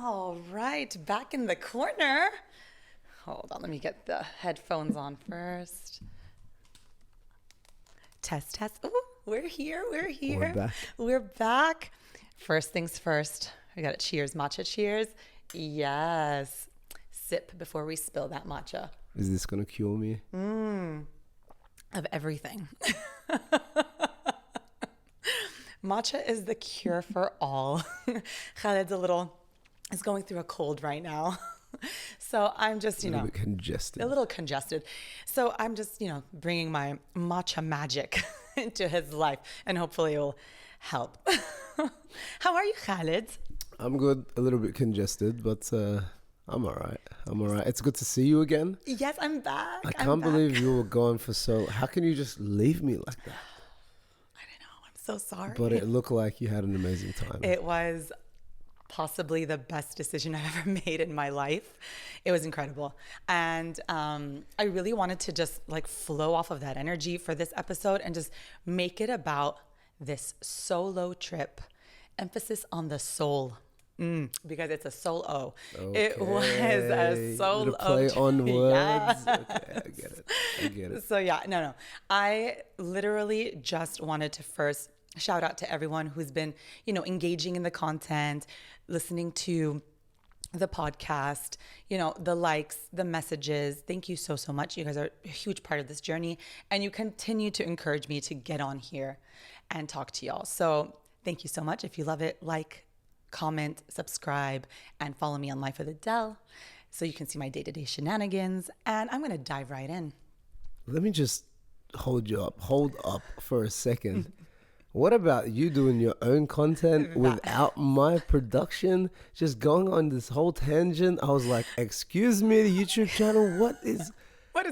All right, back in the corner. Hold on, let me get the headphones on first. Test, test. Ooh, we're here. We're back. We're back. First things first. We got a cheers, matcha cheers. Yes. Sip before we spill that matcha. Is this going to cure me? Of everything. Matcha is the cure for all. Khalid's is going through a cold right now. So I'm just, A little bit congested. a little congested. So I'm just, bringing my matcha magic into his life, and hopefully it will help. How are you, Khalid? I'm good. A little bit congested, but I'm all right. It's good to see you again. Yes, I'm back. I can't believe you were gone for so... How can you just leave me like that? I don't know. I'm so sorry. But it looked like you had an amazing time. It was possibly the best decision I've ever made in my life. It was incredible. And I really wanted to just flow off of that energy for this episode and just make it about this solo trip. Emphasis on the soul. Because it's a solo. Okay. It was a solo Little play on words. Yes. Okay, I get it. So no. I literally just wanted to first shout out to everyone who's been, engaging in the content, listening to the podcast, the likes, the messages. Thank you so much. You guys are a huge part of this journey, and you continue to encourage me to get on here and talk to y'all. So thank you so much. If you love it, comment, subscribe, and follow me on Life with Adele so you can see my day-to-day shenanigans. And I'm going to dive right in. Let me just hold up for a second. What about you doing your own content without my production? Just going on this whole tangent. I was like, excuse me, the YouTube channel, what is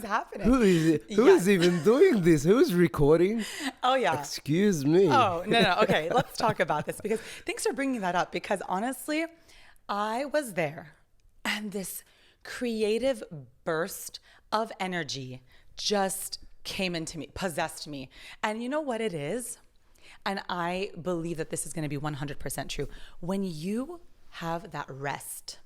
happening? Who is it? Who is even doing this? Who's recording? Oh, yeah. Excuse me. Oh, no. Okay, let's talk about this because thanks for bringing that up because honestly, I was there and this creative burst of energy just came into me, possessed me. And you know what it is? And I believe that this is going to be 100% true. When you have that rest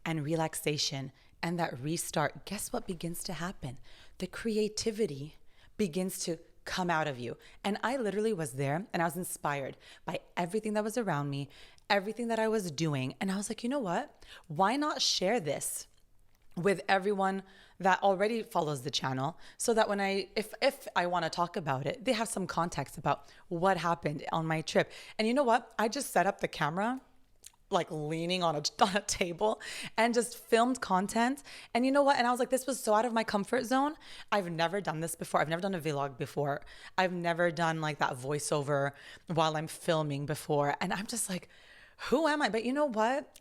and relaxation and that restart, guess what begins to happen? The creativity begins to come out of you. And I literally was there and I was inspired by everything that was around me, everything that I was doing. And I was like, you know what? Why not share this with everyone that already follows the channel so that when if I want to talk about it, they have some context about what happened on my trip. And you know what? I just set up the camera leaning on a table and just filmed content. And you know what? And I was like, this was so out of my comfort zone. I've never done this before. I've never done a vlog before. I've never done that voiceover while I'm filming before. And I'm just like, who am I? But you know what?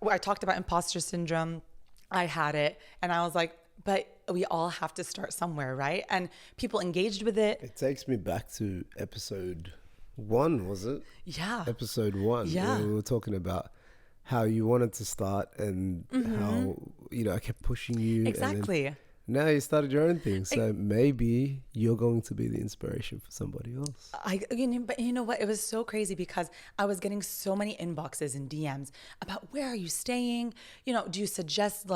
I talked about imposter syndrome. I had it. And I was like, but we all have to start somewhere, right? And people engaged with it. It takes me back to episode 1, was it? Yeah. Episode 1. Yeah. Where we were talking about how you wanted to start and how, I kept pushing you. Exactly. And now you started your own thing. So maybe you're going to be the inspiration for somebody else. But you know what? It was so crazy because I was getting so many inboxes and DMs about where are you staying? Do you suggest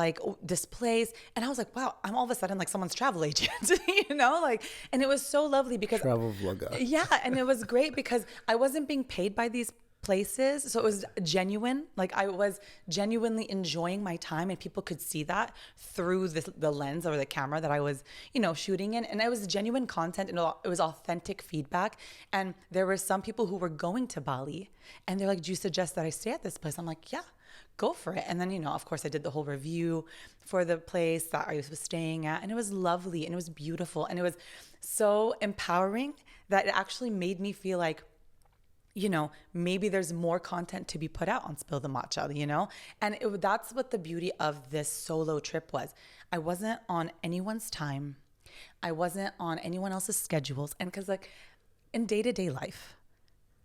this place? And I was like, wow, I'm all of a sudden someone's travel agent, and it was so lovely because Travel vlogger. Yeah. And it was great because I wasn't being paid by these places. So it was genuine. I was genuinely enjoying my time and people could see that through the lens or the camera that I was, shooting in. And it was genuine content and it was authentic feedback. And there were some people who were going to Bali and they're like, do you suggest that I stay at this place? I'm like, yeah, go for it. And then, of course I did the whole review for the place that I was staying at and it was lovely and it was beautiful. And it was so empowering that it actually made me feel like, maybe there's more content to be put out on Spill the Matcha, And that's what the beauty of this solo trip was. I wasn't on anyone's time. I wasn't on anyone else's schedules. And because in day-to-day life,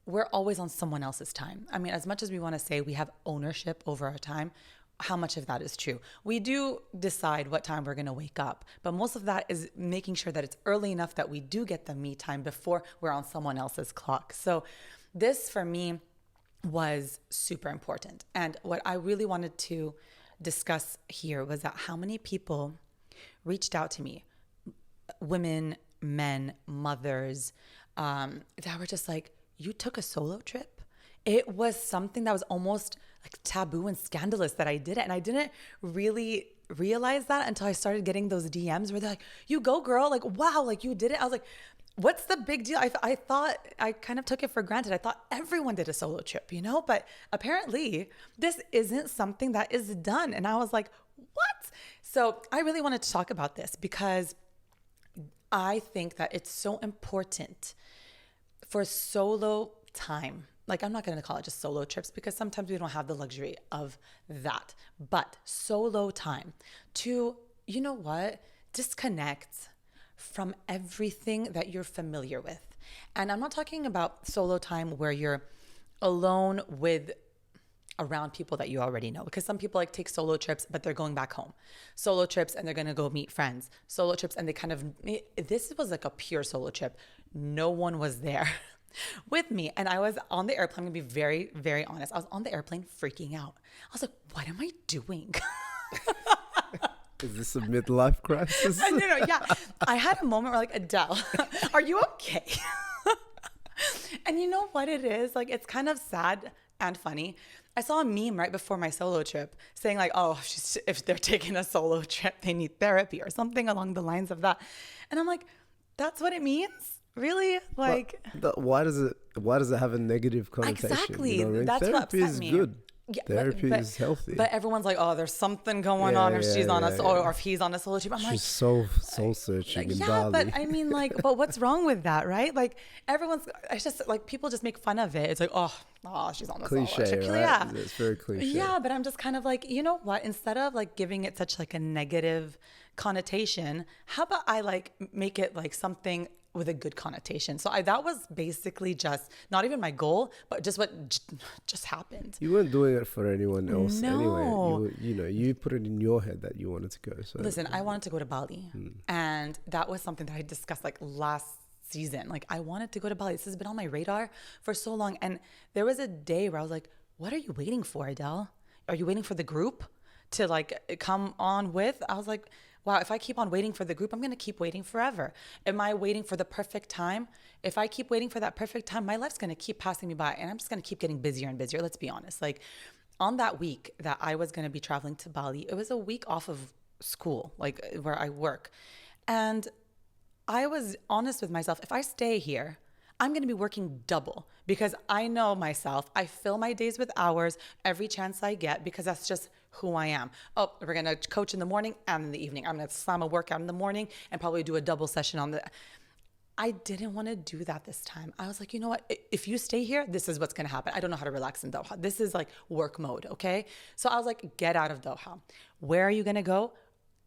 we're always on someone else's time. I mean, as much as we want to say we have ownership over our time, how much of that is true? We do decide what time we're going to wake up, but most of that is making sure that it's early enough that we do get the me time before we're on someone else's clock. So this for me was super important. And what I really wanted to discuss here was that how many people reached out to me, women, men, mothers, that were just like, you took a solo trip? It was something that was almost like taboo and scandalous that I did it. And I didn't really realize that until I started getting those DMs where they're like, you go, girl. Like, wow, like you did it. I was like, what's the big deal? I thought, I kind of took it for granted. I thought everyone did a solo trip, you know, but apparently this isn't something that is done. And I was like, what? So I really wanted to talk about this because I think that it's so important for solo time. Like, I'm not going to call it just solo trips because sometimes we don't have the luxury of that, but solo time to, you know what, disconnect from everything that you're familiar with. And I'm not talking about solo time where you're alone with around people that you already know, because some people like take solo trips but they're going back home, solo trips and they're going to go meet friends, solo trips and they kind of, this was like a pure solo trip. No one was there with me, and I was on the airplane. I'm gonna be very, very honest, I was on the airplane freaking out. I was like, what am I doing? Is this a midlife crisis? No, yeah, I had a moment where like, Adele, are you okay? And you know what it is? Like, it's kind of sad and funny. I saw a meme right before my solo trip saying like, oh, if they're taking a solo trip, they need therapy or something along the lines of that. And I'm like, that's what it means? Really? Like, why does it have a negative connotation? exactly. You know what I mean? That's what Therapy upset is me. good. Yeah, Therapy is healthy. But everyone's like, oh, there's something going on if she's on or if he's on a solo trip. I'm like, she's soul searching in Bali. but I mean, like, but what's wrong with that, right? Like, it's just like people just make fun of it. It's like, oh, she's on the solo Cliche, trip. right? Yeah, It's very cliche. yeah, but I'm just kind of like, you know what? Instead of like giving it such like a negative connotation, how about I like make it like something with a good connotation? So that was basically just not even my goal, but just what just happened. You weren't doing it for anyone else No. anyway. You put it in your head that you wanted to go. So Listen, I wanted to go to Bali, and that was something that I discussed like last season. Like, I wanted to go to Bali. This has been on my radar for so long. And there was a day where I was like, what are you waiting for, Adele? Are you waiting for the group to like come on with? I was like, wow, if I keep on waiting for the group, I'm going to keep waiting forever. Am I waiting for the perfect time? If I keep waiting for that perfect time, my life's going to keep passing me by, and I'm just going to keep getting busier and busier. Let's be honest. Like, on that week that I was going to be traveling to Bali, it was a week off of school, like where I work. And I was honest with myself. If I stay here, I'm going to be working double because I know myself. I fill my days with hours every chance I get because that's just who I am. Oh, we're going to coach in the morning and in the evening. I'm going to slam a workout in the morning and probably do a double session on the... I didn't want to do that this time. I was like, you know what? If you stay here, this is what's going to happen. I don't know how to relax in Doha. This is like work mode, okay? So I was like, get out of Doha. Where are you going to go?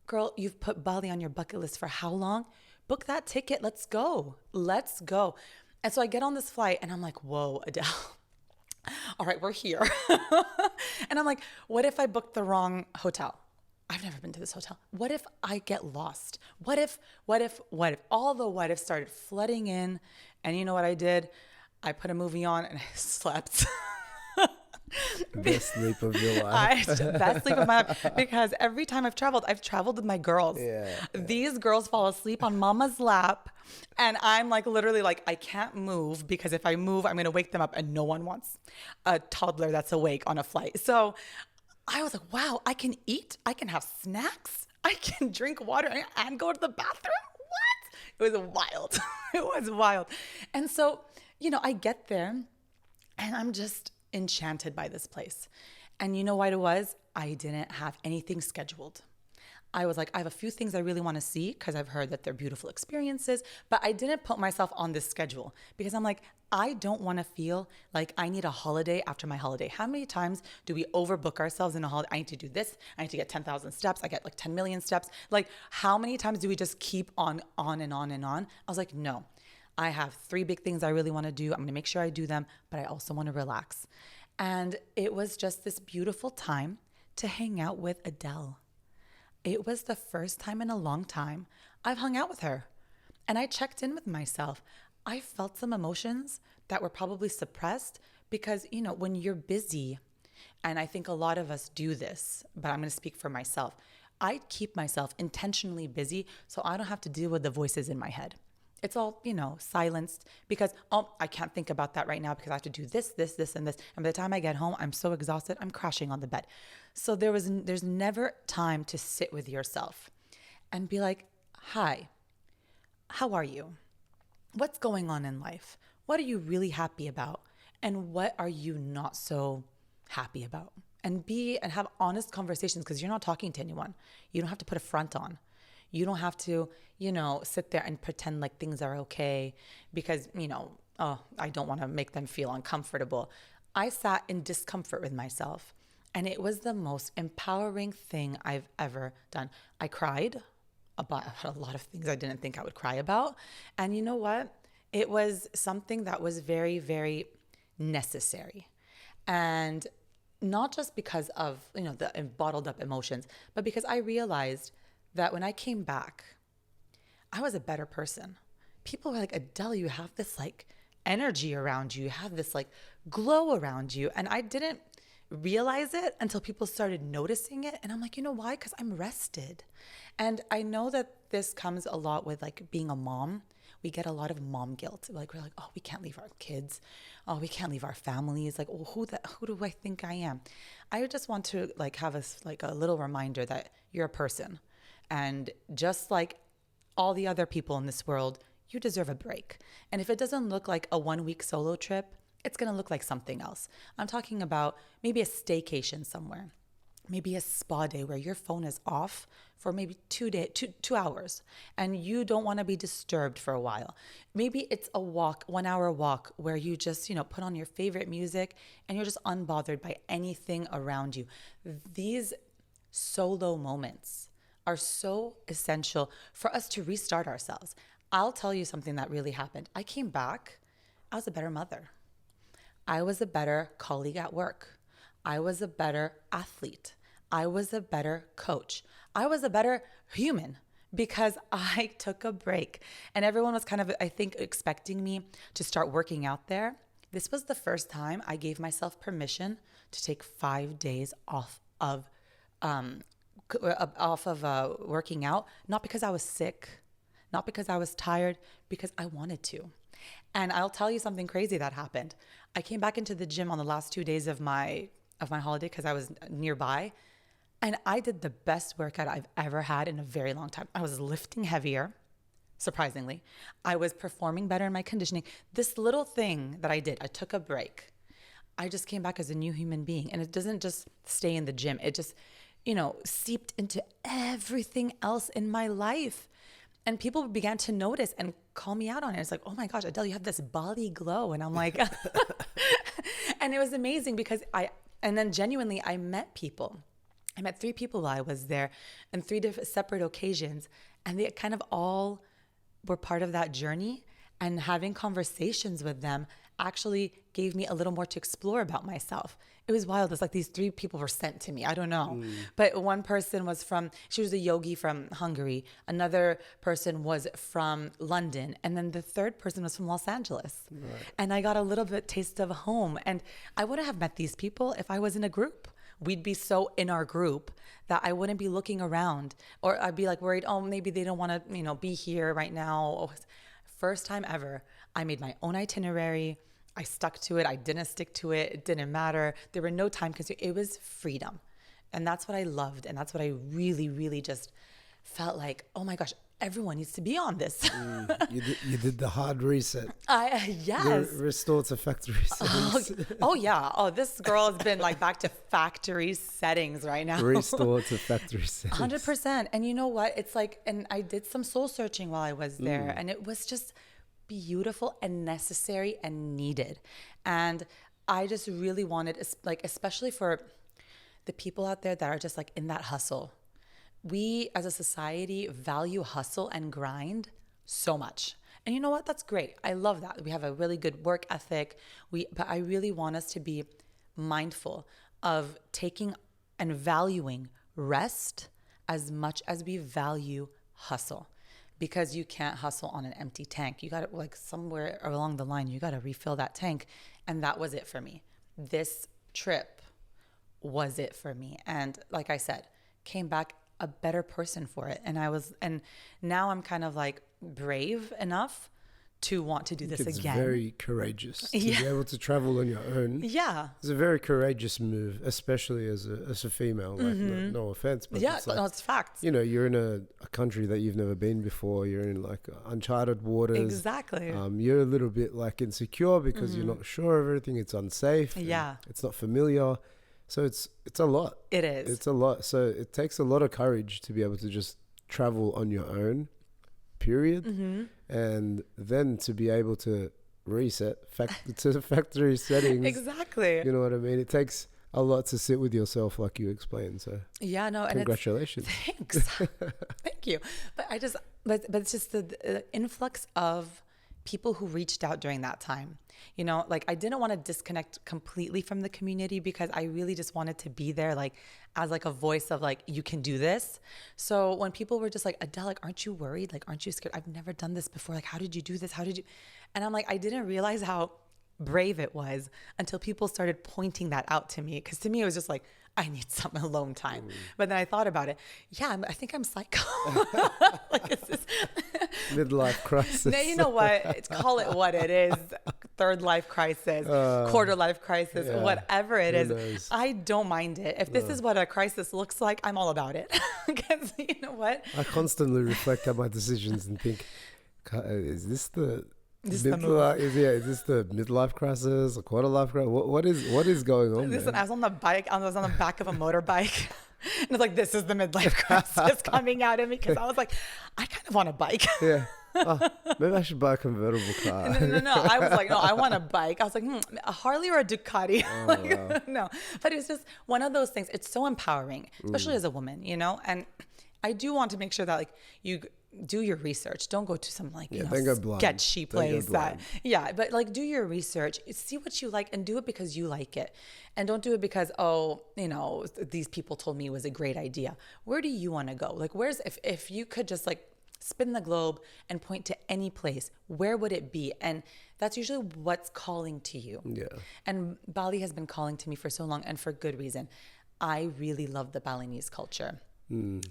Girl, you've put Bali on your bucket list for how long? Book that ticket. Let's go. Let's go. And so I get on this flight and I'm like, whoa, Adele. All right, we're here. And I'm like, what if I booked the wrong hotel? I've never been to this hotel. What if I get lost? What if? All the what ifs started flooding in. And you know what I did? I put a movie on and I slept. Best sleep of your life. Best sleep of my life. Because every time I've traveled with my girls. Yeah. These girls fall asleep on mama's lap. And I'm like, literally like, I can't move because if I move, I'm going to wake them up, and no one wants a toddler that's awake on a flight. So I was like, wow, I can eat. I can have snacks. I can drink water and go to the bathroom. What? It was wild. It was wild. And so, you know, I get there and I'm just enchanted by this place. And you know what it was? I didn't have anything scheduled. I was like, I have a few things I really want to see because I've heard that they're beautiful experiences, but I didn't put myself on this schedule because I'm like, I don't want to feel like I need a holiday after my holiday. How many times do we overbook ourselves in a holiday? I need to do this. I need to get 10,000 steps. I get like 10 million steps. Like, how many times do we just keep on and on and on? I was like, no, I have 3 big things I really want to do. I'm going to make sure I do them, but I also want to relax. And it was just this beautiful time to hang out with Adele. It was the first time in a long time I've hung out with her. And I checked in with myself. I felt some emotions that were probably suppressed Because, when you're busy, and I think a lot of us do this, but I'm going to speak for myself. I keep myself intentionally busy so I don't have to deal with the voices in my head. It's all, silenced because, I can't think about that right now because I have to do this, this, this, and this. And by the time I get home, I'm so exhausted, I'm crashing on the bed. So there's never time to sit with yourself and be like, hi, how are you? What's going on in life? What are you really happy about? And what are you not so happy about? And have honest conversations because you're not talking to anyone. You don't have to put a front on. You don't have to, sit there and pretend like things are okay because, I don't want to make them feel uncomfortable. I sat in discomfort with myself, and it was the most empowering thing I've ever done. I cried about a lot of things I didn't think I would cry about. And you know what? It was something that was very, very necessary. And not just because of, the bottled up emotions, but because I realized that when I came back, I was a better person. People were like, Adele, you have this like energy around you. You have this like glow around you. And I didn't realize it until people started noticing it. And I'm like, you know why? Because I'm rested. And I know that this comes a lot with like being a mom. We get a lot of mom guilt. Like, we're like, oh, we can't leave our kids. Oh, we can't leave our families. Like, oh, who do I think I am? I just want to like have a little reminder that you're a person. And just like all the other people in this world, you deserve a break. And if it doesn't look like a 1-week solo trip, it's going to look like something else. I'm talking about maybe a staycation somewhere, maybe a spa day where your phone is off for maybe 2 hours and you don't want to be disturbed for a while. Maybe it's a walk, 1 hour walk where you just, put on your favorite music and you're just unbothered by anything around you. These solo moments are so essential for us to restart ourselves. I'll tell you something that really happened. I came back, I was a better mother. I was a better colleague at work. I was a better athlete. I was a better coach. I was a better human because I took a break. And everyone was kind of, I think, expecting me to start working out there. This was the first time I gave myself permission to take 5 days off of working out, not because I was sick, not because I was tired, because I wanted to. And I'll tell you something crazy that happened. I came back into the gym on the last 2 days of my holiday because I was nearby, and I did the best workout I've ever had in a very long time. I was lifting heavier, surprisingly. I was performing better in my conditioning. This little thing that I did, I took a break. I just came back as a new human being, and it doesn't just stay in the gym. It just, seeped into everything else in my life. And people began to notice and call me out on it. It's like, oh my gosh, Adele, you have this Bali glow. And I'm like, and it was amazing because and then genuinely, I met people. I met 3 people while I was there on 3 different separate occasions. And they kind of all were part of that journey. And having conversations with them actually gave me a little more to explore about myself. It was wild. It's like these 3 people were sent to me. I don't know. But one person she was a yogi from Hungary. Another person was from London. And then the third person was from Los Angeles. Right. And I got a little bit taste of home. And I wouldn't have met these people if I was in a group. We'd be so in our group that I wouldn't be looking around, or I'd be like worried, oh, maybe they don't want to, be here right now. First time ever, I made my own itinerary. I stuck to it. I didn't stick to it. It didn't matter. There were no time consuming. It was freedom. And that's what I loved. And that's what I really, really just felt like, oh my gosh, everyone needs to be on this. You did the hard reset. Yes. Restore to factory settings. Oh, yeah. Oh, this girl has been like back to factory settings right now. Restore to factory settings. 100%. And you know what? It's like, and I did some soul searching while I was there. And it was just beautiful and necessary and needed. And I just really wanted, like, especially for the people out there that are just like in that hustle. We as a society value hustle and grind so much. And you know what? That's great. I love that. We have a really good work ethic. But I really want us to be mindful of taking and valuing rest as much as we value hustle. Because you can't hustle on an empty tank. You got to, like, somewhere along the line, you got to refill that tank. And that was it for me. This trip was it for me. And like I said, came back a better person for it. And now I'm kind of like brave enough to want to do this It's again. very courageous to Yeah. be able to travel on your own. Yeah. It's a very courageous move, especially as a female. Like, no offense, but Yeah. it's like, No, it's facts. you know, you're in a country that you've never been before. You're in like uncharted waters. Exactly. You're a little bit like insecure because you're not sure of everything. It's unsafe. and Yeah. It's not familiar. So it's a lot. It is. It's a lot. So it takes a lot of courage to be able to just travel on your own, period. And then to be able to reset to the factory settings. Exactly. You know what I mean? It takes a lot to sit with yourself, like you explained. So Yeah, no, and congratulations. thanks. Thank you. But but it's just the influx of people who reached out during that time. You know, like I didn't want to disconnect completely from the community because I really just wanted to be there, like as like a voice of like, you can do this. So when people were just like, Adele, like, aren't you worried? Like, aren't you scared? I've never done this before. Like, how did you do this? How did you? And I'm like, I didn't realize how brave it was until people started pointing that out to me. Because to me, it was just like, I need some alone time. But then I thought about it. Yeah, I think I'm psycho. Like, it's this Midlife crisis. no, you know what? Call it what it is. Third life crisis, quarter life crisis, yeah. whatever it Who is. knows? I don't mind it. If this is what a crisis looks like, I'm all about it. Because you know what? I constantly reflect on my decisions and think, is this the This the midlife? Is this the midlife crisis, a quarter life crisis? What is going on? Listen, man? I was on the bike. I was on the back of a motorbike. And it's like, this is the midlife crisis coming out of me. Because I was like, I kind of want a bike. Yeah. Oh, maybe I should buy a convertible car. No. I was like, no, I want a bike. I was like, a Harley or a Ducati? Like, wow. no. But it's just one of those things. It's so empowering, especially as a woman, you know? And I do want to make sure that like you do your research. Don't go to some like, you don't know, go blind. sketchy Don't go place that, blind. yeah, but like do your research, see what you like and do it because you like it. And don't do it because, oh, you know, these people told me it was a great idea. Where do you want to go? Like, if you could just like spin the globe and point to any place, where would it be? And that's usually what's calling to you. Yeah. And Bali has been calling to me for so long and for good reason. I really love the Balinese culture.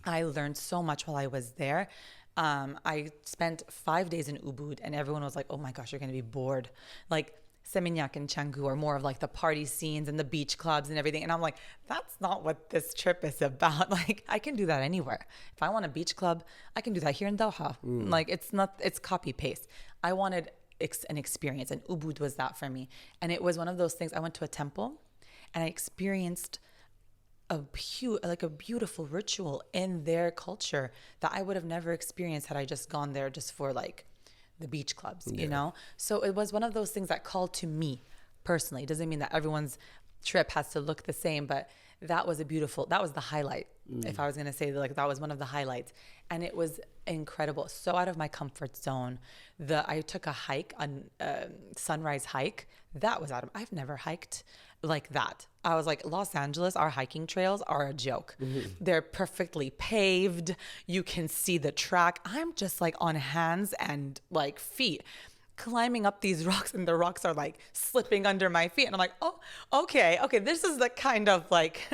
I learned so much while I was there. I spent 5 days in Ubud and everyone was like, oh my gosh, you're going to be bored. Like Seminyak and Canggu are more of like the party scenes and the beach clubs and everything. And I'm like, that's not what this trip is about. Like I can do that anywhere. If I want a beach club, I can do that here in Doha. Like it's copy paste. I wanted an experience and Ubud was that for me. And it was one of those things. I went to a temple and I experienced a beautiful ritual in their culture that I would have never experienced had I just gone there just for like the beach clubs, you know? So it was one of those things that called to me personally. It doesn't mean that everyone's trip has to look the same, but that was the highlight. If I was going to say like that was one of the highlights, and it was incredible. So out of my comfort zone. I took a hike, sunrise hike. I've never hiked like that. I was like, Los Angeles, our hiking trails are a joke. They're perfectly paved. You can see the track. I'm just like on hands and like feet climbing up these rocks, and the rocks are like slipping under my feet. And I'm like, oh, okay, this is the kind of like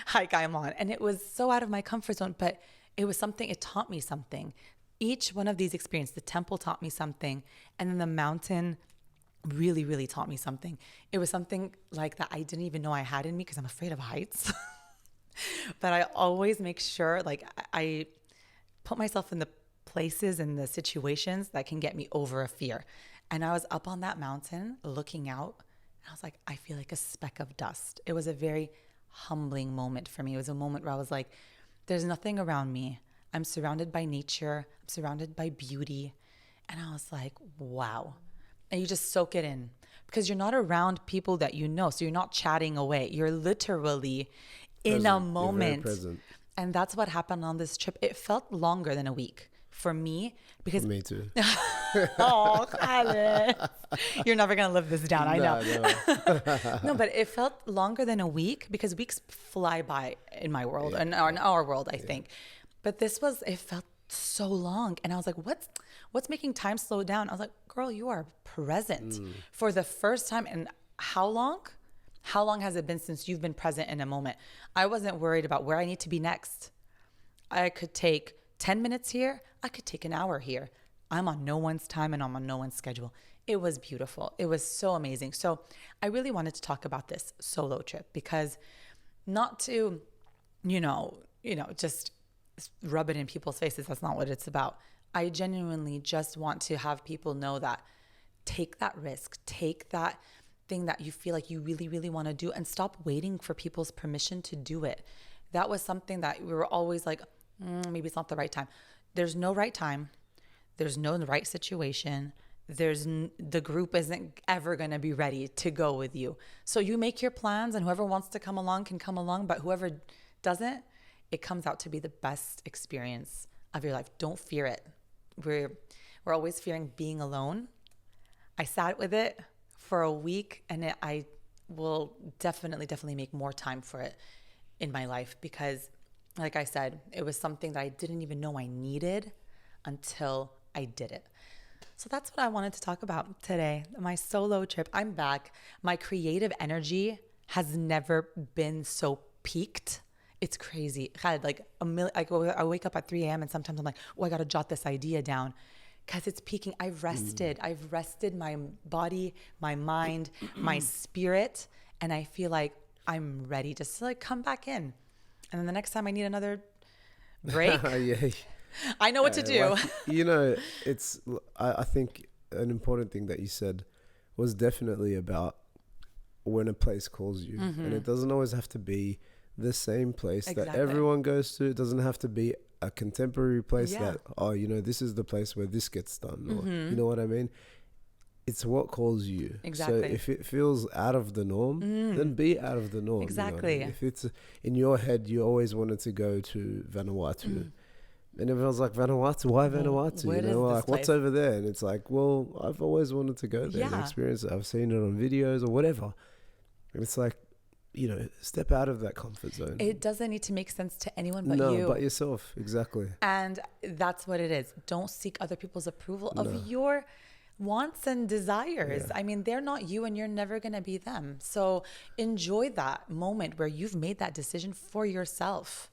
hike I'm on. And it was so out of my comfort zone, but it taught me something. Each one of these experiences, the temple taught me something, and then the mountain really, really taught me something. It was something like that I didn't even know I had in me because I'm afraid of heights. But I always make sure, like, I put myself in the places and the situations that can get me over a fear. And I was up on that mountain looking out, and I was like, I feel like a speck of dust. It was a very humbling moment for me. It was a moment where I was like, there's nothing around me. I'm surrounded by nature. I'm surrounded by beauty. And I was like, wow. And you just soak it in because you're not around people that you know. So you're not chatting away. You're literally in a moment. And that's what happened on this trip. It felt longer than a week for me because Me too. oh, Khaled. You're never going to live this down. I know. No. No, but it felt longer than a week because weeks fly by in my world and in our world, I think. But it felt so long. And I was like, what's making time slow down? I was like, girl, you are present for the first time. And how long? How long has it been since you've been present in a moment? I wasn't worried about where I need to be next. I could take 10 minutes here. I could take an hour here. I'm on no one's time and I'm on no one's schedule. It was beautiful. It was so amazing. So I really wanted to talk about this solo trip because not to, just rub it in people's faces. That's not what it's about. I genuinely just want to have people know that take that risk, take that thing that you feel like you really, really want to do and stop waiting for people's permission to do it. That was something that we were always like, maybe it's not the right time. There's no right time. There's no right situation. The group isn't ever going to be ready to go with you. So you make your plans and whoever wants to come along can come along, but whoever doesn't, it comes out to be the best experience of your life. Don't fear it. We're always fearing being alone. I sat with it for a week and I will definitely make more time for it in my life because, like I said, it was something that I didn't even know I needed until I did it. So that's what I wanted to talk about today. My solo trip. I'm back. My creative energy has never been so peaked. It's crazy. I wake up at 3 a.m. and sometimes I'm like, I got to jot this idea down because it's peaking. I've rested. I've rested my body, my mind, my spirit. And I feel like I'm ready just to come back in. And then the next time I need another break, Yeah. I know what to do. I think an important thing that you said was definitely about when a place calls you. And it doesn't always have to be the same place that everyone goes to. It doesn't have to be a contemporary place that, this is the place where this gets done. Or, you know what I mean? It's what calls you. Exactly. So if it feels out of the norm, then be out of the norm. Exactly. You know what I mean? If it's in your head, you always wanted to go to Vanuatu. And everyone's like, Vanuatu? Why Vanuatu? What's over there? And it's like, well, I've always wanted to go there and experience it. I've seen it on videos or whatever. And it's like, step out of that comfort zone. It doesn't need to make sense to anyone but you. No, but yourself. Exactly. And that's what it is. Don't seek other people's approval of your wants and desires. I mean, they're not you and you're never going to be them. So enjoy that moment where you've made that decision for yourself.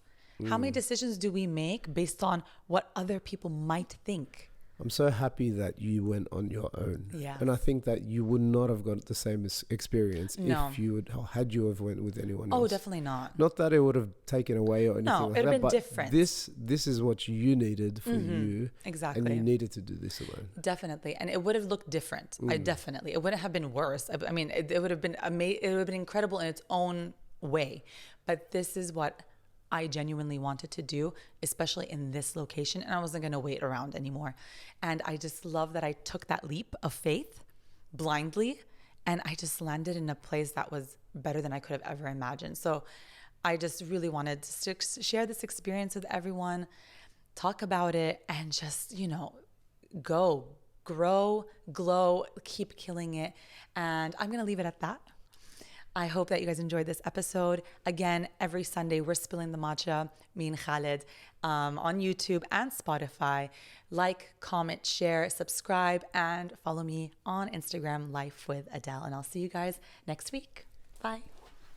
How many decisions do we make based on what other people might think? I'm so happy that you went on your own. Yeah. And I think that you would not have got the same experience if you had you have went with anyone else. Oh, definitely not. Not that it would have taken away or anything like that. No, it would have been different. This is what you needed for you. Exactly. And you needed to do this alone. Definitely. And it would have looked different. It wouldn't have been worse. I mean, it would have been it would have been incredible in its own way. But this is what I genuinely wanted to do, especially in this location, and I wasn't going to wait around anymore. And I just love that I took that leap of faith blindly, and I just landed in a place that was better than I could have ever imagined. So I just really wanted to share this experience with everyone, talk about it, and just, go, grow, glow, keep killing it. And I'm going to leave it at that. I hope that you guys enjoyed this episode. Again, every Sunday, we're spilling the matcha, me and Khaled, on YouTube and Spotify. Like, comment, share, subscribe, and follow me on Instagram, Life with Adele. And I'll see you guys next week. Bye.